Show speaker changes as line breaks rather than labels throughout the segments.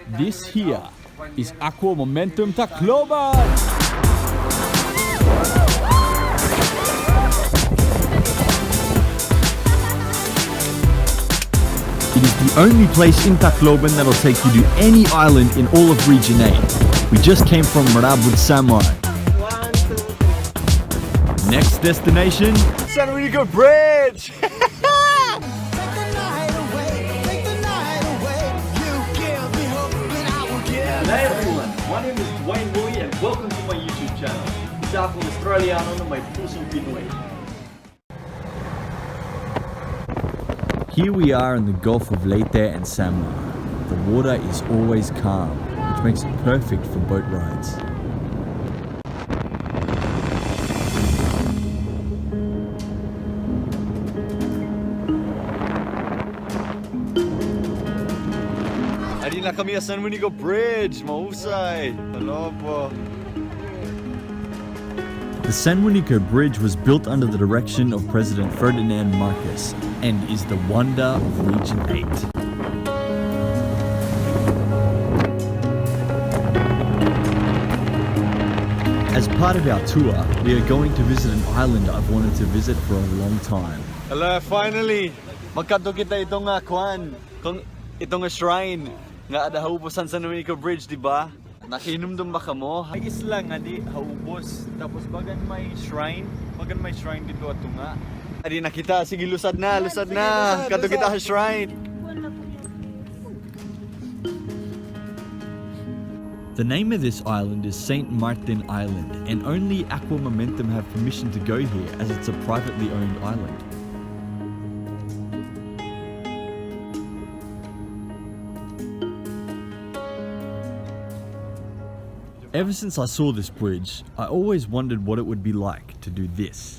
This here is Aqua Momentum Tacloban! It is the only place in Tacloban that'll take you to any island in all of Region 8. We just came from Marabud, Samar. Next destination, Juanico Bridge!
Hey everyone, my name is Juanico and welcome to my YouTube channel. Isa akong Australiano na may pusong Pinoy.
Here we are in the Gulf of Leyte and Samar. The water is always calm, which makes it perfect for boat rides.
Adi na kami sa Juanico Bridge, mahusay. Hello po.
The Juanico Bridge was built under the direction of President Ferdinand Marcos and is the wonder of Region 8. As part of our tour, we are going to visit an island I've wanted to visit for a long time.
Hello, finally! Magkadto kita itong itong shrine nga adahaubusan sa Juanico Bridge, di ba? Nakinumdum ba ka mo? Ay isla nga di haubos. Tapos bagan may shrine dito ato nga. Adi nakita, sige lusad na. Kadto kita sa shrine.
The name of this island is Saint Martin Island, and only Aqua Momentum have permission to go here as it's a privately owned island. Ever since I saw this bridge, I always wondered what it would be like to do this.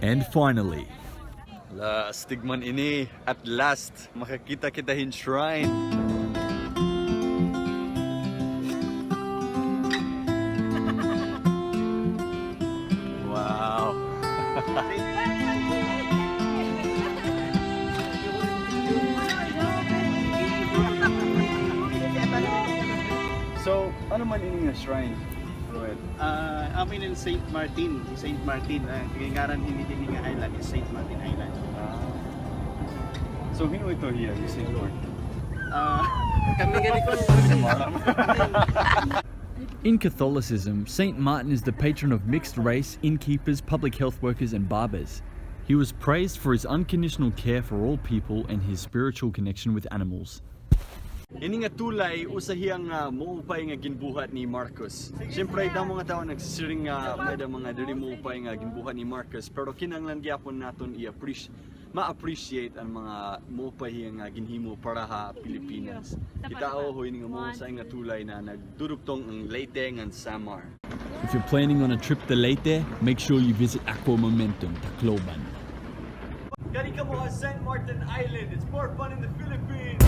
And finally,
Last tigman ini, at last makakita kita hin shrine. Wow. So, ano man ini nga shrine?
Amin in Saint Martin. Ngaran hindi nga island is Saint Martin Island.
So, hino ito here, yung Saint Martin?
Kami ganito.
in Catholicism, Saint Martin is the patron of mixed race, innkeepers, public health workers, and barbers. He was praised for his unconditional care for all people and his spiritual connection with animals.
Ini nga tulay usahiyang maupay nga ginbuhat ni Marcos. Siyempre damo nga tao nagsisiring nga may mga diri maupay nga ginbuhat ni Marcos, pero kinahanglan gyapon naton ma-appreciate ang mga maupay nga ginhimo para ha Pilipinas. Kita hoy nga mahusay nga tulay na nagdurugtong ang Leyte ngan Samar.
If you're planning on a trip to Leyte, make sure you visit Aqua Momentum, Tacloban.
Gani ka mo Saint Martin Island. It's more fun in the Philippines.